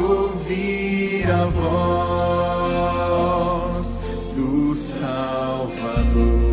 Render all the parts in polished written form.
ouvir a voz do Salvador.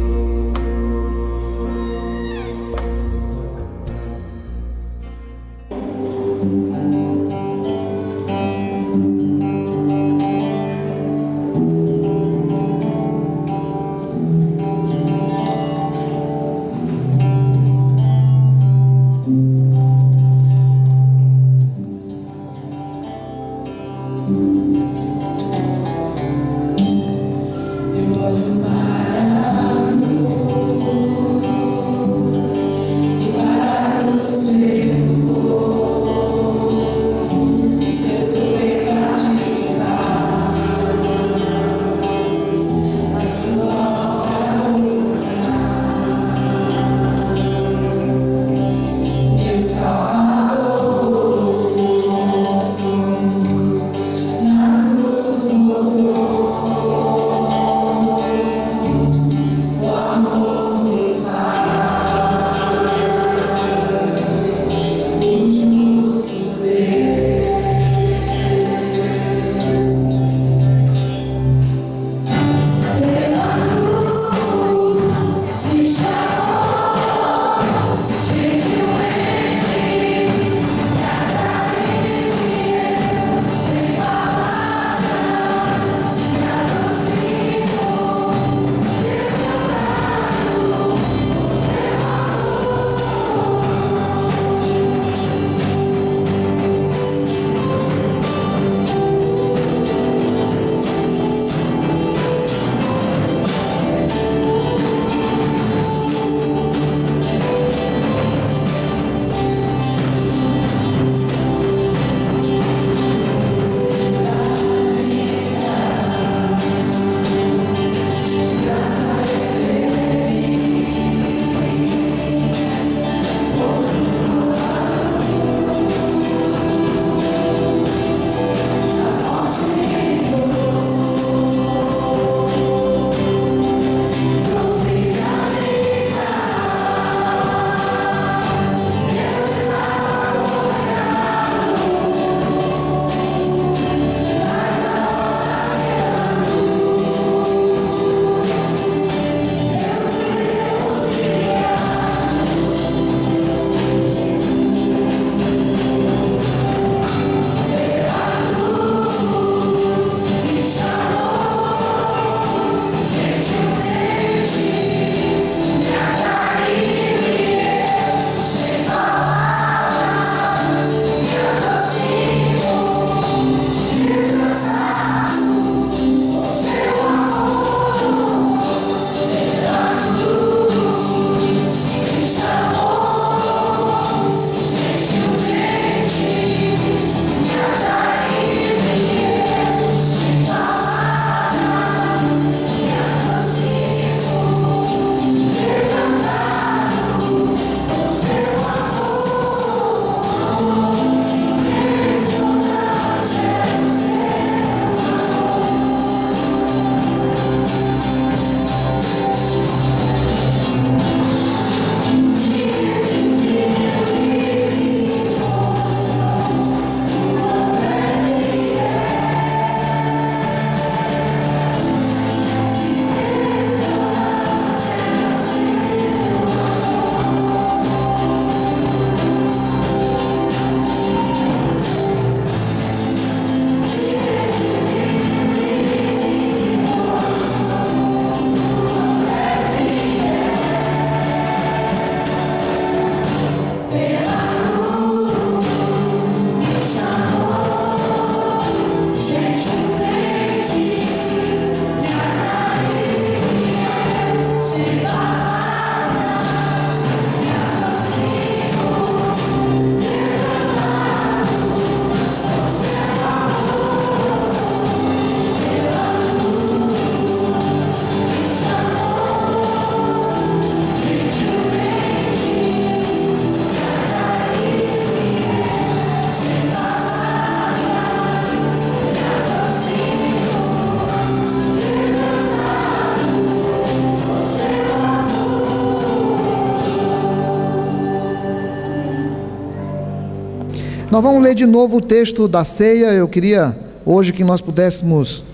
Nós vamos ler de novo o texto da ceia. Eu queria hoje que nós pudéssemos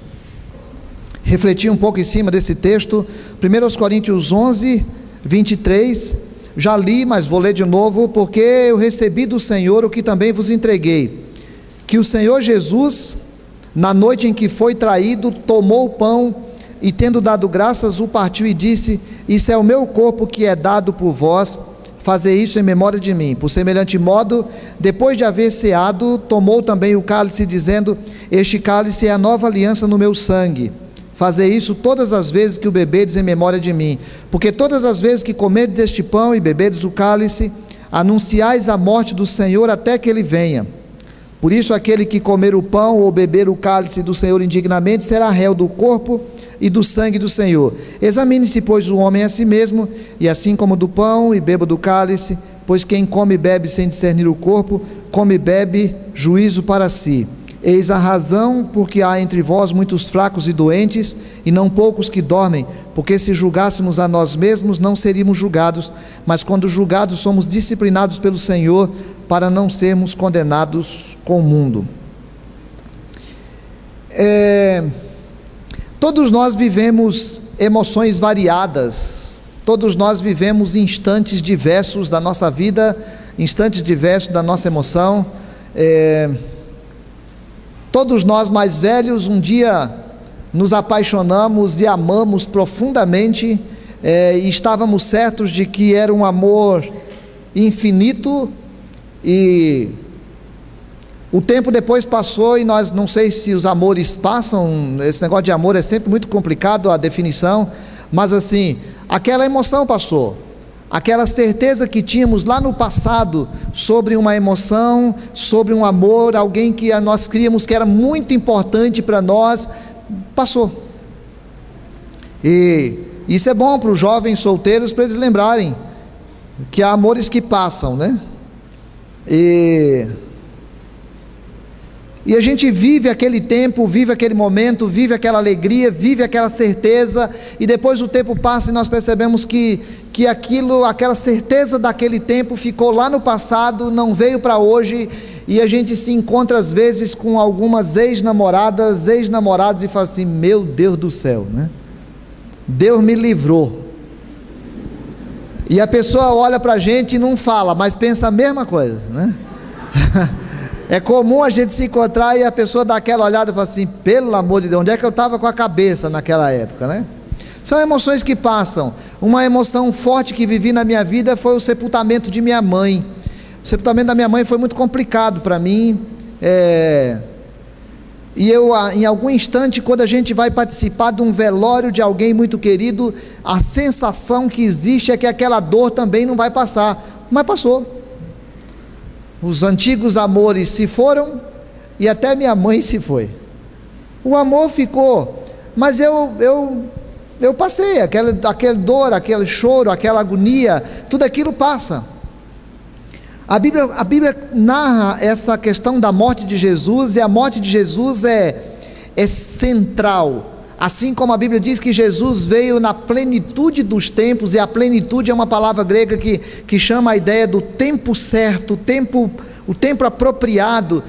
refletir um pouco em cima desse texto. 1 Coríntios 11, 23, já li, mas vou ler de novo, porque eu recebi do Senhor o que também vos entreguei, que o Senhor Jesus, na noite em que foi traído, tomou o pão e, tendo dado graças, o partiu e disse: isso é o meu corpo que é dado por vós, fazei isso em memória de mim. Por semelhante modo, depois de haver ceado, tomou também o cálice, dizendo: este cálice é a nova aliança no meu sangue, fazei isso todas as vezes que o bebedes em memória de mim. Porque todas as vezes que comerdes este pão e bebedes o cálice, anunciais a morte do Senhor até que ele venha. Por isso, aquele que comer o pão ou beber o cálice do Senhor indignamente será réu do corpo e do sangue do Senhor. Examine-se, pois, o homem a si mesmo, e assim como do pão e beba do cálice, pois quem come e bebe sem discernir o corpo, come e bebe juízo para si. Eis a razão porque há entre vós muitos fracos e doentes, e não poucos que dormem, porque se julgássemos a nós mesmos, não seríamos julgados, mas quando julgados somos disciplinados pelo Senhor, para não sermos condenados com o mundo. Todos nós vivemos emoções variadas, todos nós vivemos instantes diversos da nossa vida, instantes diversos da nossa emoção. Todos nós mais velhos, um dia nos apaixonamos e amamos profundamente, e estávamos certos de que era um amor infinito, e o tempo depois passou e nós, não sei se os amores passam, esse negócio de amor é sempre muito complicado a definição, mas assim, aquela emoção passou, aquela certeza que tínhamos lá no passado sobre uma emoção, sobre um amor, alguém que nós críamos que era muito importante para nós, passou. E isso é bom para os jovens solteiros, para eles lembrarem que há amores que passam, né? E a gente vive aquele tempo, vive aquele momento, vive aquela alegria, vive aquela certeza, e depois o tempo passa e nós percebemos que aquela certeza daquele tempo ficou lá no passado, não veio para hoje, e a gente se encontra às vezes com algumas ex-namorados e fala assim: meu Deus do céu, né? Deus me livrou. E a pessoa olha para a gente e não fala, mas pensa a mesma coisa, né? É comum a gente se encontrar e a pessoa dá aquela olhada e fala assim: pelo amor de Deus, onde é que eu estava com a cabeça naquela época, né? São emoções que passam. Uma emoção forte que vivi na minha vida foi o sepultamento de minha mãe. O sepultamento da minha mãe foi muito complicado para mim, e eu, em algum instante, quando a gente vai participar de um velório de alguém muito querido, a sensação que existe é que aquela dor também não vai passar, mas passou. Os antigos amores se foram, e até minha mãe se foi. O amor ficou, mas eu passei, aquela dor, aquele choro, aquela agonia, tudo aquilo passa. A Bíblia narra essa questão da morte de Jesus, e a morte de Jesus é central, assim como a Bíblia diz que Jesus veio na plenitude dos tempos, e a plenitude é uma palavra grega que chama a ideia do tempo certo, o tempo apropriado.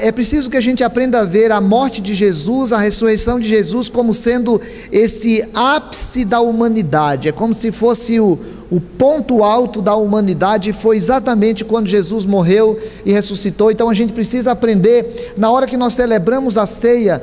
É preciso que a gente aprenda a ver a morte de Jesus, a ressurreição de Jesus, como sendo esse ápice da humanidade. É como se fosse o ponto alto da humanidade. Foi exatamente quando Jesus morreu e ressuscitou. Então a gente precisa aprender, na hora que nós celebramos a ceia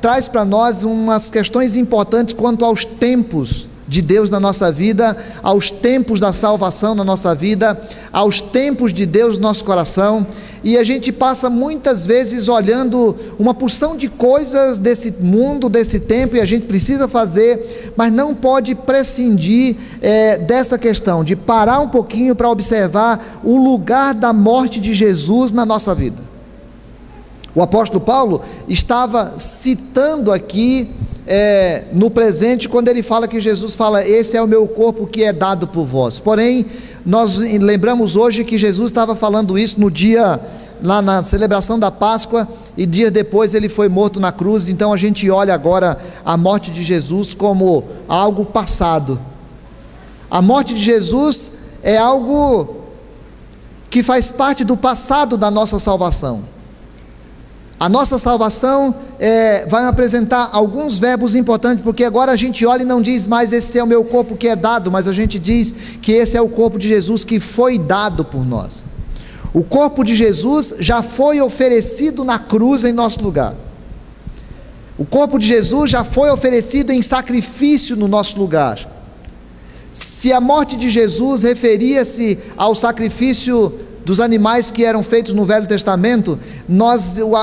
traz para nós umas questões importantes quanto aos tempos de Deus na nossa vida, aos tempos da salvação na nossa vida, aos tempos de Deus no nosso coração. E a gente passa muitas vezes olhando uma porção de coisas desse mundo, desse tempo, e a gente precisa fazer, mas não pode prescindir dessa questão, de parar um pouquinho para observar o lugar da morte de Jesus na nossa vida. O apóstolo Paulo estava citando aqui no presente, quando ele fala que Jesus fala: esse é o meu corpo que é dado por vós. Porém, nós lembramos hoje que Jesus estava falando isso no dia, lá na celebração da Páscoa, e dias depois ele foi morto na cruz. Então a gente olha agora a morte de Jesus como algo passado. A morte de Jesus é algo que faz parte do passado da nossa salvação. A nossa salvação vai apresentar alguns verbos importantes, porque agora a gente olha e não diz mais esse é o meu corpo que é dado, mas a gente diz que esse é o corpo de Jesus que foi dado por nós. O corpo de Jesus já foi oferecido na cruz em nosso lugar. O corpo de Jesus já foi oferecido em sacrifício no nosso lugar. Se a morte de Jesus referia-se ao sacrifício dos animais que eram feitos no Velho Testamento,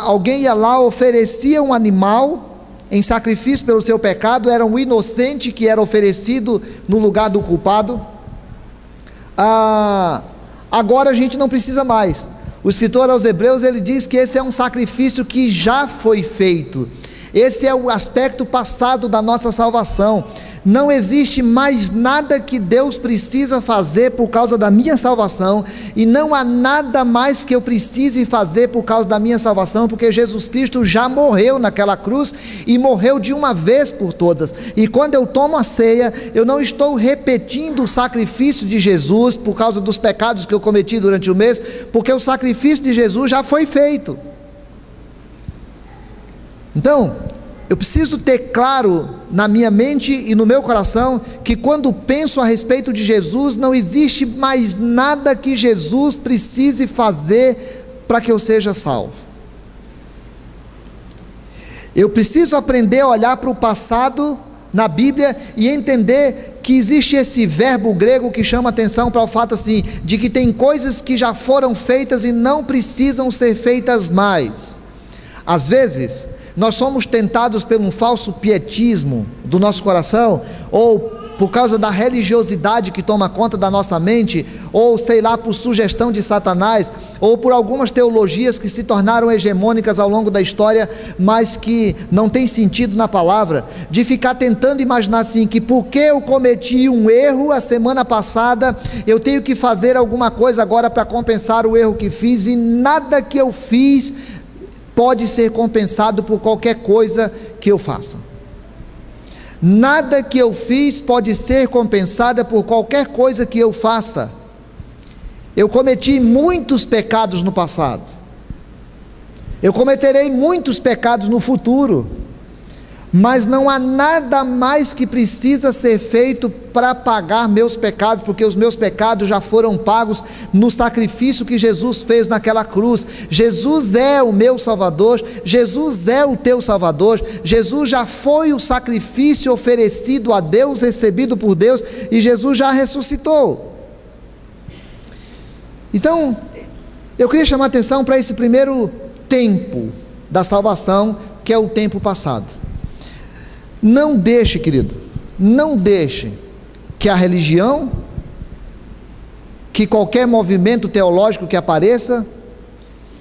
alguém ia lá, oferecia um animal em sacrifício pelo seu pecado, era um inocente que era oferecido no lugar do culpado. Agora a gente não precisa mais. O escritor aos Hebreus, ele diz que esse é um sacrifício que já foi feito. Esse é o aspecto passado da nossa salvação. Não existe mais nada que Deus precisa fazer por causa da minha salvação, e não há nada mais que eu precise fazer por causa da minha salvação, porque Jesus Cristo já morreu naquela cruz, e morreu de uma vez por todas. E quando eu tomo a ceia, eu não estou repetindo o sacrifício de Jesus por causa dos pecados que eu cometi durante o mês, porque o sacrifício de Jesus já foi feito. Então, eu preciso ter claro na minha mente e no meu coração que quando penso a respeito de Jesus, não existe mais nada que Jesus precise fazer para que eu seja salvo. Eu preciso aprender a olhar para o passado na Bíblia e entender que existe esse verbo grego que chama atenção para o fato assim, de que tem coisas que já foram feitas e não precisam ser feitas mais. Às vezes nós somos tentados por um falso pietismo do nosso coração, ou por causa da religiosidade que toma conta da nossa mente, ou sei lá, por sugestão de Satanás, ou por algumas teologias que se tornaram hegemônicas ao longo da história, mas que não tem sentido na palavra, de ficar tentando imaginar assim, que porque eu cometi um erro a semana passada, eu tenho que fazer alguma coisa agora para compensar o erro que fiz, e nada que eu fiz pode ser compensado por qualquer coisa que eu faça. Nada que eu fiz pode ser compensada por qualquer coisa que eu faça. Eu cometi muitos pecados no passado. Eu cometerei muitos pecados no futuro. Mas não há nada mais que precisa ser feito para pagar meus pecados, porque os meus pecados já foram pagos no sacrifício que Jesus fez naquela cruz. Jesus é o meu Salvador, Jesus é o teu Salvador, Jesus já foi o sacrifício oferecido a Deus, recebido por Deus, e Jesus já ressuscitou. Então, eu queria chamar a atenção para esse primeiro tempo da salvação, que é o tempo passado. Não deixe, querido, não deixe que a religião, que qualquer movimento teológico que apareça,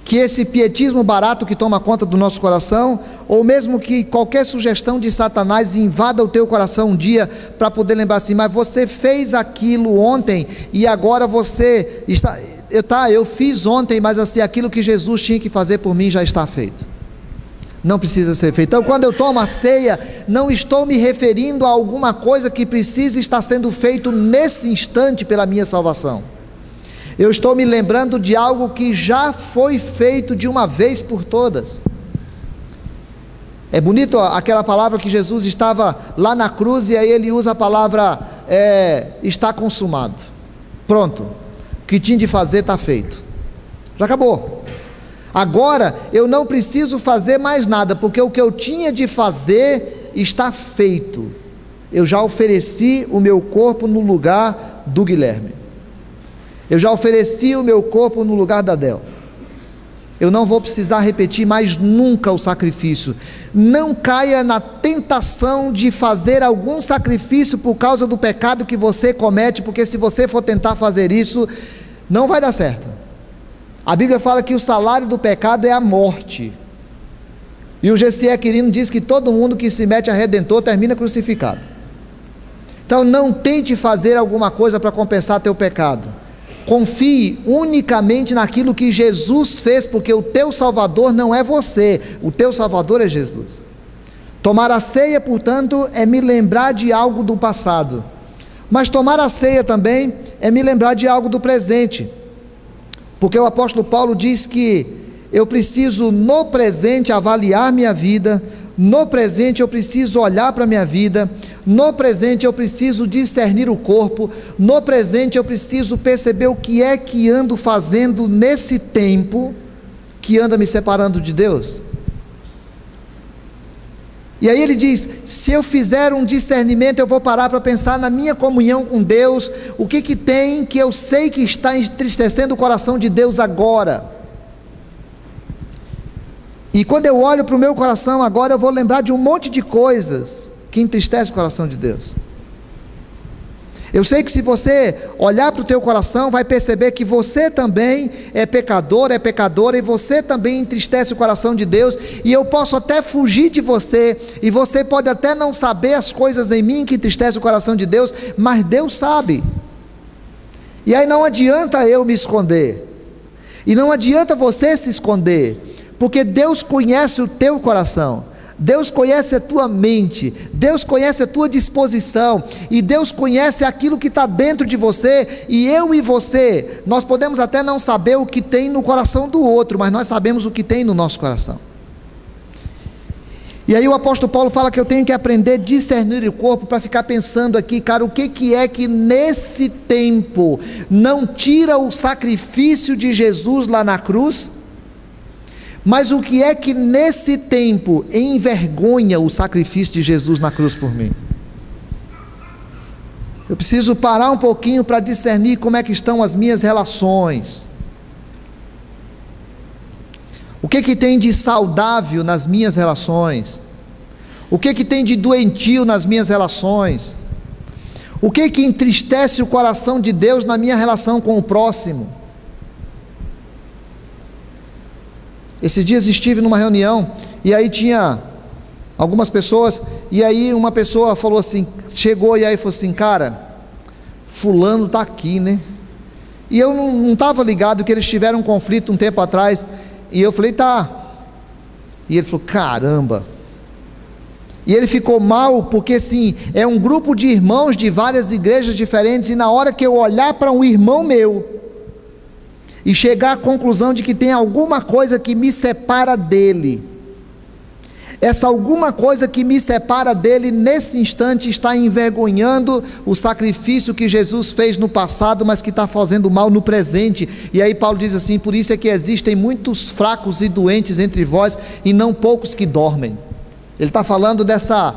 que esse pietismo barato que toma conta do nosso coração, ou mesmo que qualquer sugestão de Satanás invada o teu coração um dia, para poder lembrar assim, mas você fez aquilo ontem, e agora você está, eu fiz ontem, mas assim, aquilo que Jesus tinha que fazer por mim já está feito. Não precisa ser feito. Então, quando eu tomo a ceia, não estou me referindo a alguma coisa que precisa estar sendo feito nesse instante pela minha salvação. Eu estou me lembrando de algo que já foi feito de uma vez por todas. É bonito aquela palavra que Jesus estava lá na cruz, e aí ele usa a palavra está consumado. Pronto, o que tinha de fazer está feito. Já acabou. Agora eu não preciso fazer mais nada, porque o que eu tinha de fazer está feito. Eu já ofereci o meu corpo no lugar do Guilherme. Eu já ofereci o meu corpo no lugar da Del. Eu não vou precisar repetir mais nunca o sacrifício. Não caia na tentação de fazer algum sacrifício por causa do pecado que você comete, porque se você for tentar fazer isso, não vai dar certo. A Bíblia fala que o salário do pecado é a morte. E o G.C. Quirino diz que todo mundo que se mete a Redentor termina crucificado. Então não tente fazer alguma coisa para compensar teu pecado. Confie unicamente naquilo que Jesus fez, porque o teu Salvador não é você, o teu Salvador é Jesus. Tomar a ceia, portanto, é me lembrar de algo do passado. Mas tomar a ceia também é me lembrar de algo do presente. Porque o apóstolo Paulo diz que eu preciso no presente avaliar minha vida, no presente eu preciso olhar para a minha vida, no presente eu preciso discernir o corpo, no presente eu preciso perceber o que é que ando fazendo nesse tempo que anda me separando de Deus. E aí ele diz, se eu fizer um discernimento, eu vou parar para pensar na minha comunhão com Deus, o que tem que eu sei que está entristecendo o coração de Deus agora. E quando eu olho para o meu coração agora, eu vou lembrar de um monte de coisas que entristecem o coração de Deus. Eu sei que se você olhar para o teu coração, vai perceber que você também é pecador, é pecadora, e você também entristece o coração de Deus, e eu posso até fugir de você, e você pode até não saber as coisas em mim que entristecem o coração de Deus, mas Deus sabe. E aí não adianta eu me esconder, e não adianta você se esconder, porque Deus conhece o teu coração, Deus conhece a tua mente, Deus conhece a tua disposição, e Deus conhece aquilo que está dentro de você, e eu e você, nós podemos até não saber o que tem no coração do outro, mas nós sabemos o que tem no nosso coração. E aí o apóstolo Paulo fala que eu tenho que aprender a discernir o corpo, para ficar pensando aqui, cara, o que é que nesse tempo não tira o sacrifício de Jesus lá na cruz, mas o que é que nesse tempo envergonha o sacrifício de Jesus na cruz por mim? Eu preciso parar um pouquinho para discernir como é que estão as minhas relações. O que tem de saudável nas minhas relações? O que tem de doentio nas minhas relações? O que entristece o coração de Deus na minha relação com o próximo? Esses dias estive numa reunião, e aí tinha algumas pessoas, e aí uma pessoa falou assim, chegou e aí falou assim, cara, fulano está aqui, né? E eu não estava ligado que eles tiveram um conflito um tempo atrás, e eu falei, tá. E ele falou, caramba. E ele ficou mal, porque assim, é um grupo de irmãos de várias igrejas diferentes, e na hora que eu olhar para um irmão meu, e chegar à conclusão de que tem alguma coisa que me separa dele, essa alguma coisa que me separa dele, nesse instante está envergonhando o sacrifício que Jesus fez no passado, mas que está fazendo mal no presente. E aí Paulo diz assim, por isso é que existem muitos fracos e doentes entre vós, e não poucos que dormem. Ele está falando dessa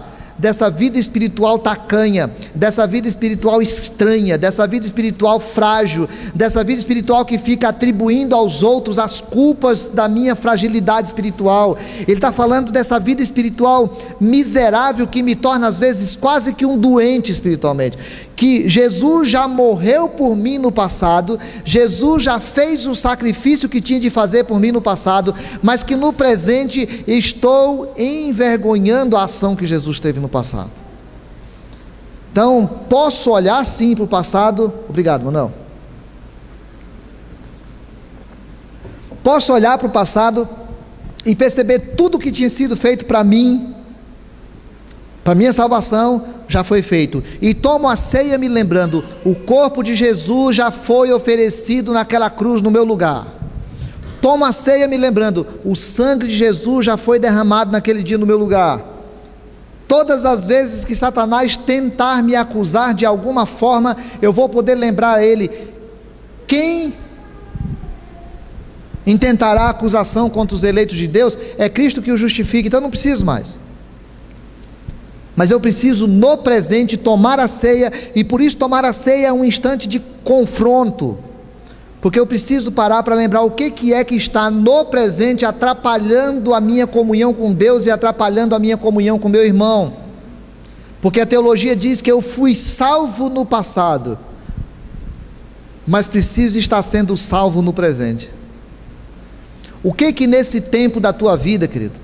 vida espiritual tacanha, dessa vida espiritual estranha, dessa vida espiritual frágil, dessa vida espiritual que fica atribuindo aos outros as culpas da minha fragilidade espiritual. Ele está falando dessa vida espiritual miserável, que me torna às vezes quase que um doente espiritualmente, que Jesus já morreu por mim no passado, Jesus já fez o sacrifício que tinha de fazer por mim no passado, mas que no presente estou envergonhando a ação que Jesus teve no passado. Então, posso olhar sim para o passado, obrigado, Manuel. Posso olhar para o passado e perceber tudo que tinha sido feito para mim, para minha salvação, já foi feito, e tomo a ceia me lembrando, o corpo de Jesus já foi oferecido naquela cruz no meu lugar. Tomo a ceia me lembrando, o sangue de Jesus já foi derramado naquele dia no meu lugar. Todas as vezes que Satanás tentar me acusar de alguma forma, eu vou poder lembrar a ele, quem intentará acusação contra os eleitos de Deus? É Cristo que o justifica. Então eu não preciso mais, mas eu preciso no presente tomar a ceia, e por isso tomar a ceia é um instante de confronto, porque eu preciso parar para lembrar o que é que está no presente atrapalhando a minha comunhão com Deus e atrapalhando a minha comunhão com meu irmão. Porque a teologia diz que eu fui salvo no passado, mas preciso estar sendo salvo no presente. O que nesse tempo da tua vida, querido,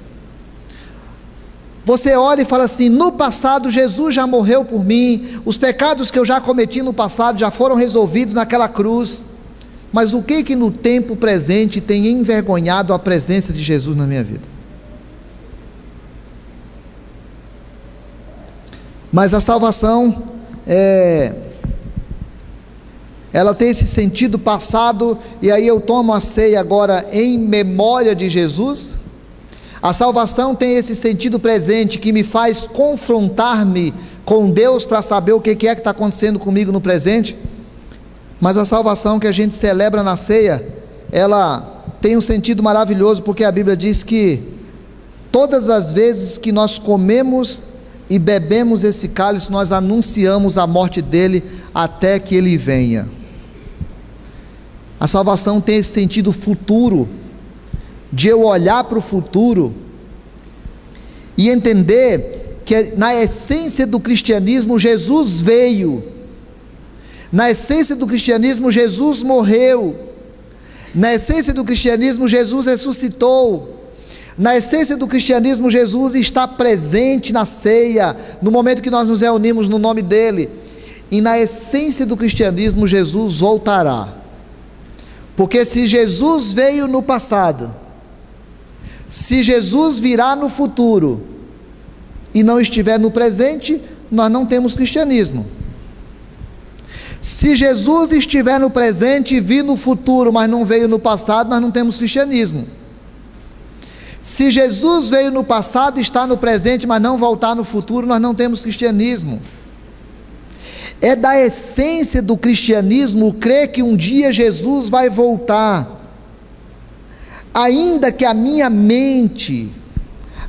você olha e fala assim, no passado Jesus já morreu por mim, os pecados que eu já cometi no passado já foram resolvidos naquela cruz, mas o que no tempo presente tem envergonhado a presença de Jesus na minha vida? Mas a salvação ela tem esse sentido passado, e aí eu tomo a ceia agora em memória de Jesus. A salvação tem esse sentido presente, que me faz confrontar-me com Deus para saber o que é que está acontecendo comigo no presente. Mas a salvação que a gente celebra na ceia, ela tem um sentido maravilhoso, porque a Bíblia diz que todas as vezes que nós comemos e bebemos esse cálice, nós anunciamos a morte dele até que ele venha. A salvação tem esse sentido futuro, de eu olhar para o futuro e entender que na essência do cristianismo Jesus veio, na essência do cristianismo Jesus morreu, na essência do cristianismo Jesus ressuscitou, na essência do cristianismo Jesus está presente na ceia, no momento que nós nos reunimos no nome dele, e na essência do cristianismo Jesus voltará. Porque se Jesus veio no passado, se Jesus virá no futuro e não estiver no presente, nós não temos cristianismo. Se Jesus estiver no presente e vir no futuro, mas não veio no passado, nós não temos cristianismo. Se Jesus veio no passado, está no presente, mas não voltar no futuro, nós não temos cristianismo. É da essência do cristianismo crer que um dia Jesus vai voltar. Ainda que a minha mente,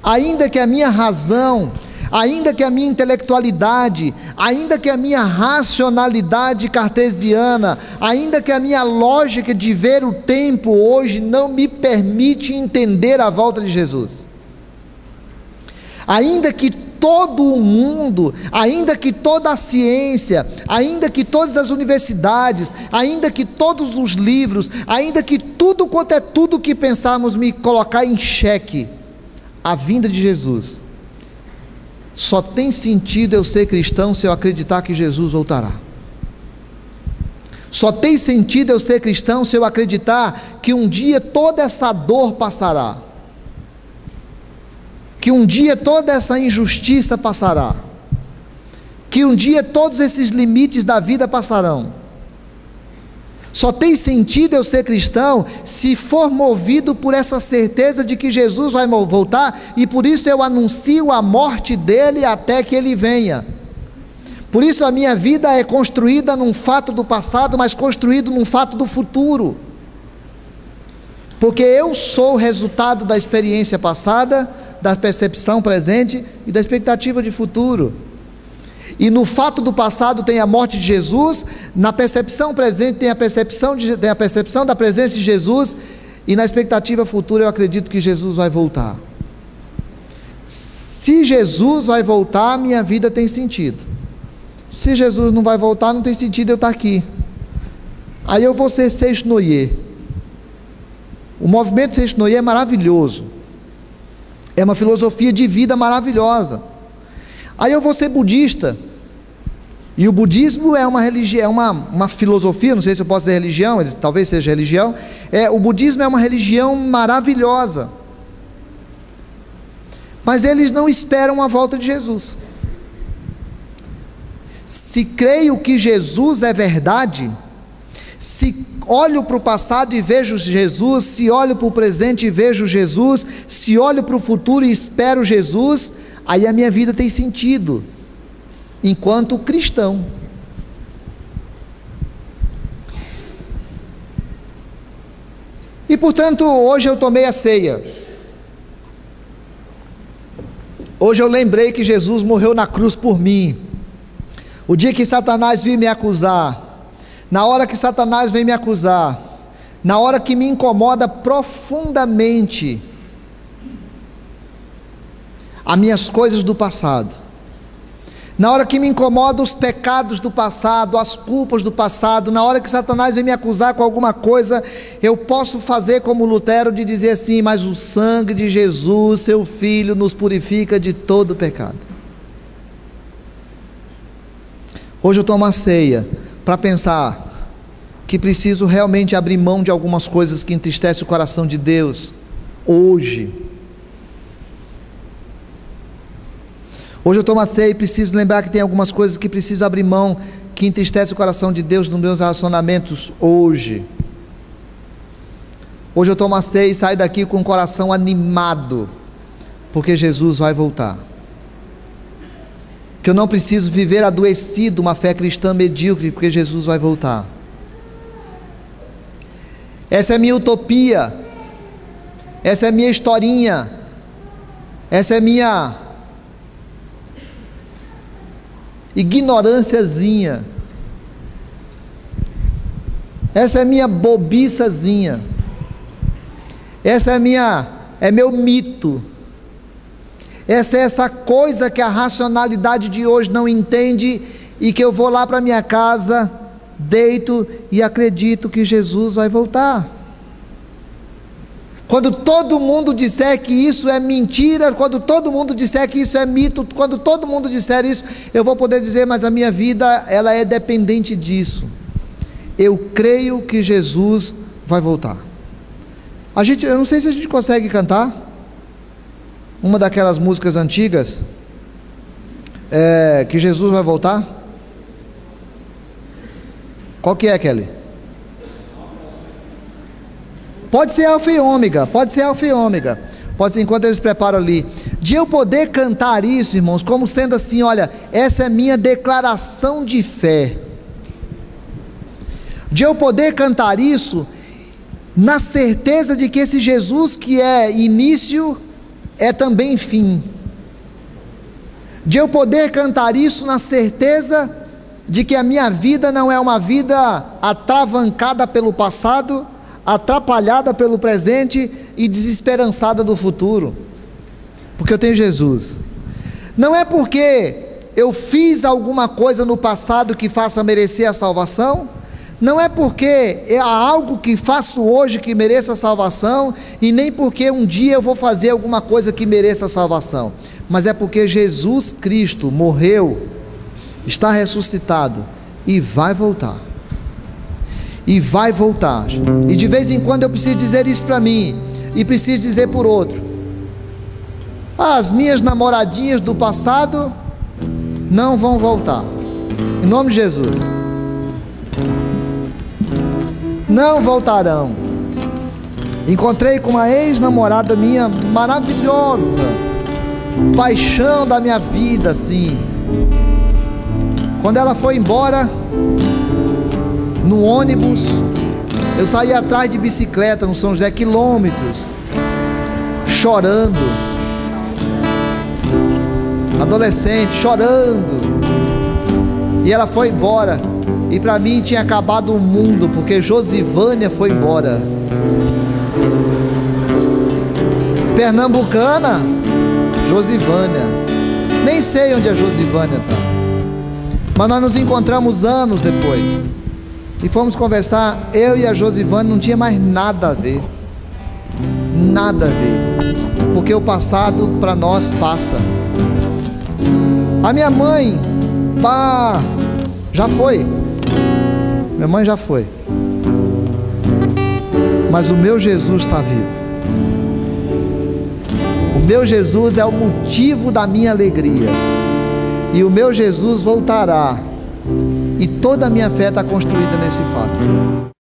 ainda que a minha razão, ainda que a minha intelectualidade, ainda que a minha racionalidade cartesiana, ainda que a minha lógica de ver o tempo hoje não me permite entender a volta de Jesus, ainda que todo o mundo, ainda que toda a ciência, ainda que todas as universidades, ainda que todos os livros, ainda que tudo quanto é tudo que pensarmos me colocar em xeque a vinda de Jesus, só tem sentido eu ser cristão se eu acreditar que Jesus voltará. Só tem sentido eu ser cristão se eu acreditar que um dia toda essa dor passará, que um dia toda essa injustiça passará, que um dia todos esses limites da vida passarão. Só tem sentido eu ser cristão se for movido por essa certeza de que Jesus vai voltar, e por isso eu anuncio a morte dele até que ele venha. Por isso a minha vida é construída num fato do passado, mas construído num fato do futuro, porque eu sou o resultado da experiência passada, da percepção presente e da expectativa de futuro. E no fato do passado tem a morte de Jesus, na percepção presente tem a percepção da presença de Jesus, e na expectativa futura eu acredito que Jesus vai voltar. Se Jesus vai voltar, minha vida tem sentido. Se Jesus não vai voltar, não tem sentido eu estar aqui. Aí eu vou ser Seixnoye. O movimento Seixnoye é maravilhoso, é uma filosofia de vida maravilhosa. Aí eu vou ser budista, e o budismo é uma religião, uma filosofia, não sei se eu posso dizer religião, talvez seja religião, o budismo é uma religião maravilhosa, mas eles não esperam a volta de Jesus. Se creio que Jesus é verdade, se olho para o passado e vejo Jesus, se olho para o presente e vejo Jesus, se olho para o futuro e espero Jesus, aí a minha vida tem sentido, enquanto cristão. E portanto, hoje eu tomei a ceia. Hoje eu lembrei que Jesus morreu na cruz por mim. O dia que Satanás veio me acusar, na hora que Satanás vem me acusar, na hora que me incomoda profundamente as minhas coisas do passado, na hora que me incomoda os pecados do passado, as culpas do passado, na hora que Satanás vem me acusar com alguma coisa, eu posso fazer como Lutero, de dizer assim: mas o sangue de Jesus, seu Filho, nos purifica de todo pecado. Hoje eu tomo a ceia para pensar que preciso realmente abrir mão de algumas coisas que entristecem o coração de Deus hoje. Hoje eu tomo a ceia e preciso lembrar que tem algumas coisas que preciso abrir mão, que entristece o coração de Deus nos meus relacionamentos hoje. Hoje eu tomo a ceia e saio daqui com o coração animado, porque Jesus vai voltar. Que eu não preciso viver adoecido uma fé cristã medíocre, porque Jesus vai voltar. Essa é a minha utopia, essa é a minha historinha, essa é a minha ignorânciazinha, essa é a minha bobiçazinha, essa é meu mito, essa é essa coisa que a racionalidade de hoje não entende, e que eu vou lá para minha casa, deito e acredito que Jesus vai voltar. Quando todo mundo disser que isso é mentira, quando todo mundo disser que isso é mito, quando todo mundo disser isso, eu vou poder dizer, mas a minha vida, ela é dependente disso. Eu creio que Jesus vai voltar. Eu não sei se a gente consegue cantar uma daquelas músicas antigas, que Jesus vai voltar. Qual que é, Kelly? Pode ser alfa e ômega, pode ser alfa e ômega. Pode ser, enquanto eles preparam ali. De eu poder cantar isso, irmãos, como sendo assim, olha, essa é minha declaração de fé. De eu poder cantar isso, na certeza de que esse Jesus que é início, é também fim. De eu poder cantar isso na certeza de que a minha vida não é uma vida atravancada pelo passado, atrapalhada pelo presente e desesperançada do futuro, porque eu tenho Jesus. Não é porque eu fiz alguma coisa no passado que faça merecer a salvação, não é porque há algo que faço hoje que mereça a salvação, e nem porque um dia eu vou fazer alguma coisa que mereça a salvação, mas é porque Jesus Cristo morreu, está ressuscitado e vai voltar. E vai voltar. E de vez em quando eu preciso dizer isso para mim, e preciso dizer por outro. As minhas namoradinhas do passado não vão voltar, em nome de Jesus. Não voltarão. Encontrei com uma ex-namorada minha maravilhosa, paixão da minha vida, assim. Quando ela foi embora, no ônibus, eu saí atrás de bicicleta no São José, quilômetros, chorando, adolescente, chorando, e ela foi embora, e para mim tinha acabado o mundo, porque Josivânia foi embora. Pernambucana, Josivânia, nem sei onde a Josivânia está, mas nós nos encontramos anos depois, e fomos conversar. Eu e a Josivânia não tinha mais nada a ver, nada a ver, porque o passado para nós passa. A minha mãe, já foi, minha mãe já foi, mas o meu Jesus está vivo. O meu Jesus é o motivo da minha alegria, e o meu Jesus voltará, e toda a minha fé está construída nesse fato.